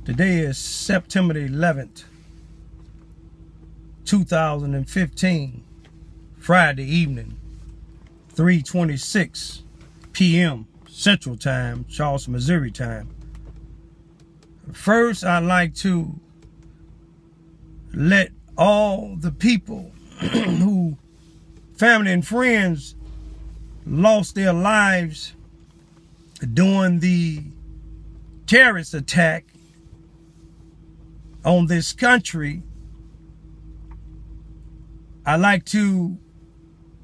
Today is September the 11th, 2015, Friday evening, 3:26 p.m. Central Time, Charleston, Missouri time. First, I'd like to let all the people who, family and friends, lost their lives during the terrorist attack on this country, I like to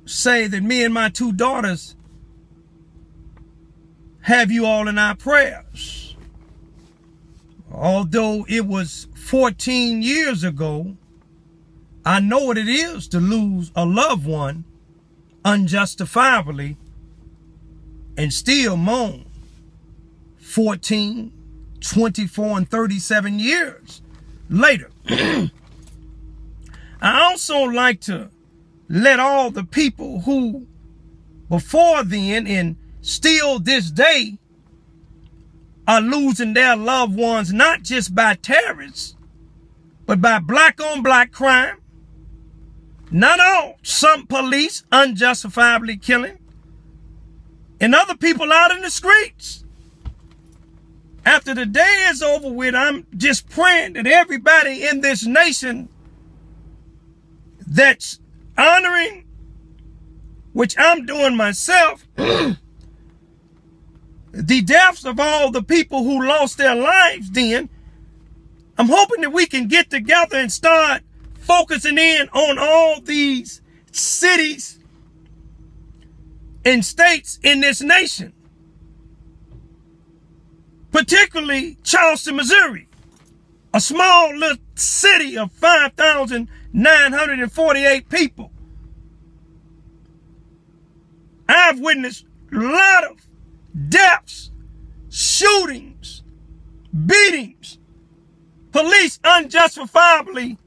say that me and my two daughters have you all in our prayers. Although it was 14 years ago, I know what it is to lose a loved one unjustifiably and still moan 14, 24, and 37 years later. I also like to let all the people who before then and still this day are losing their loved ones, not just by terrorists, but by black-on-black crime. Not all, some police unjustifiably killing, and other people out in the streets. After the day is over with, I'm just praying that everybody in this nation that's honoring, which I'm doing myself, the deaths of all the people who lost their lives then, I'm hoping that we can get together and start focusing in on all these cities and states in this nation, particularly Charleston, Missouri, a small little city of 5,948 people. I've witnessed a lot of deaths, shootings, beatings, police unjustifiably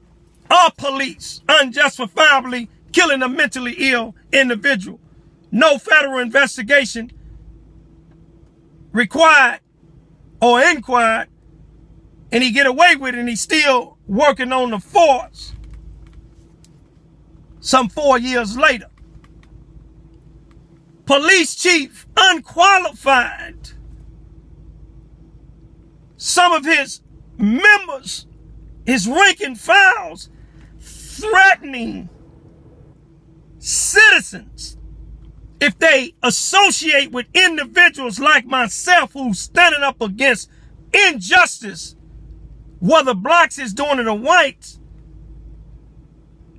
killing a mentally ill individual. No federal investigation required or inquired, and he get away with it, and he's still working on the force some 4 years later. Police chief unqualified. Some of his members, his rank and files, threatening citizens if they associate with individuals like myself who's standing up against injustice, whether blacks is doing it or whites,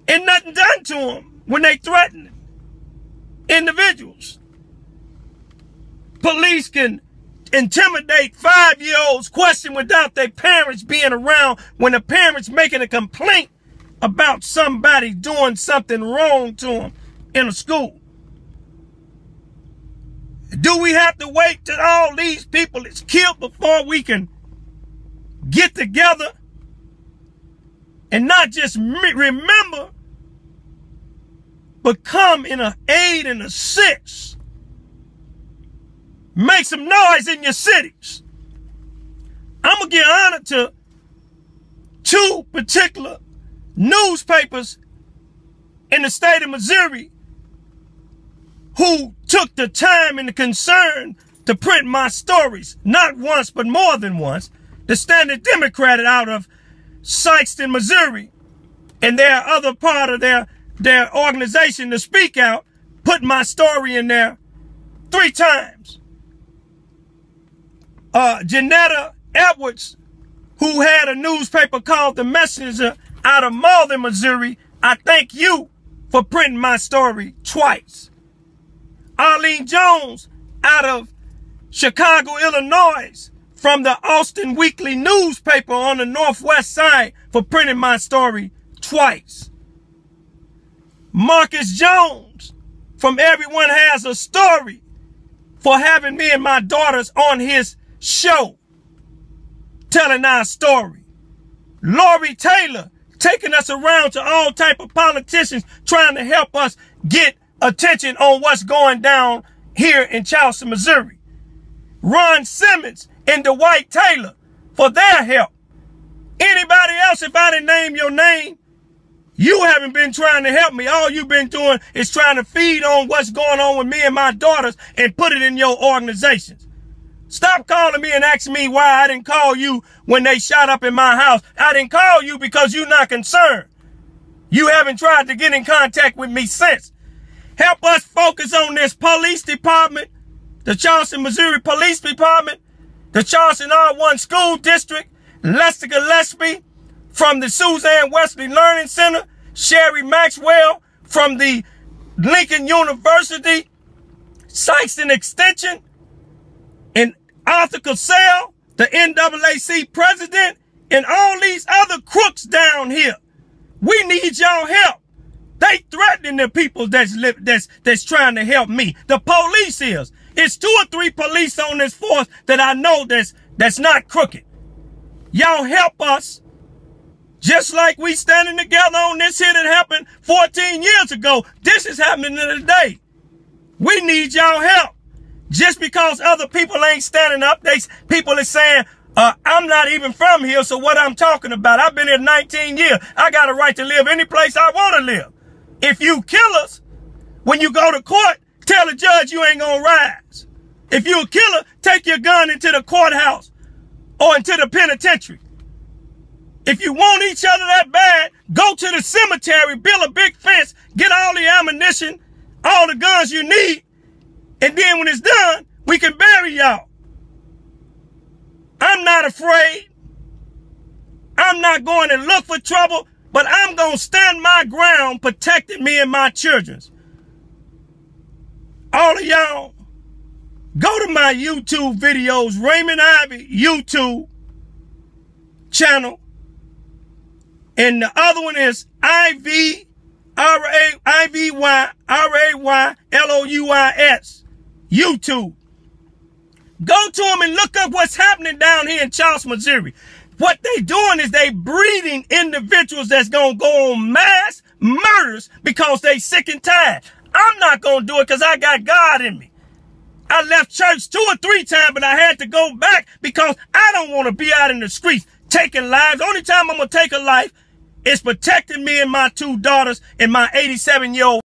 and nothing done to them when they threaten individuals. Police can intimidate 5-year-olds, question without their parents being around when the parents making a complaint about somebody doing something wrong to them in a school. Do we have to wait till all these people is killed before we can get together and not just remember, but come in an aid and assist? Make some noise in your cities. I'm going to give honor to two particular newspapers in the state of Missouri who took the time and the concern to print my stories, not once, but more than once. The Standard Democrat out of Charleston, Missouri, and their other part of their organization, to Speak Out, put my story in there 3 times. Janetta Edwards, who had a newspaper called The Messenger out of Malden, Missouri, I thank you for printing my story twice. Arlene Jones out of Chicago, Illinois, from the Austin Weekly newspaper on the northwest side, for printing my story twice. Marcus Jones from Everyone Has a Story for having me and my daughters on his show telling our story. Lori Taylor taking us around to all type of politicians trying to help us get attention on what's going down here in Charleston, Missouri. Ron Simmons and Dwight Taylor for their help Anybody else, if I didn't name your name, you haven't been trying to help me. All you've been doing is trying to feed on what's going on with me and my daughters and put it in your organizations. Stop calling me and asking me why I didn't call you when they shot up in my house. I didn't call you because you're not concerned. You haven't tried to get in contact with me since. Help us focus on this police department, the Charleston, Missouri Police Department, the Charleston R1 School District, Lester Gillespie from the Suzanne Wesley Learning Center, Sherry Maxwell from the Lincoln University, Sykeston Extension, and Arthur Cassell, the NAACP president, and all these other crooks down here. We need y'all help. They threatening the people that's trying to help me. The police is. It's 2 or 3 police on this force that I know that's not crooked. Y'all help us. Just like we standing together on this here that happened 14 years ago. This is happening today. We need y'all help. Just because other people ain't standing up, people are saying, I'm not even from here, so what I'm talking about? I've been here 19 years. I got a right to live any place I want to live. If you kill us, when you go to court, tell the judge you ain't gonna rise. If you a killer, take your gun into the courthouse or into the penitentiary. If you want each other that bad, go to the cemetery, build a big fence, get all the ammunition, all the guns you need, and then when it's done, we can bury y'all. I'm not afraid. I'm not going to look for trouble, but I'm going to stand my ground protecting me and my children. All of y'all, go to my YouTube videos, Raymond Ivy YouTube channel. And the other one is IVYRAYLOUIS YouTube. Go to them and look up what's happening down here in Charleston, Missouri. What they doing is they breeding individuals that's going to go on mass murders because they sick and tired. I'm not going to do it because I got God in me. I left church 2 or 3 times, but I had to go back because I don't want to be out in the streets taking lives. The only time I'm going to take a life is protecting me and my 2 daughters and my 87-year-old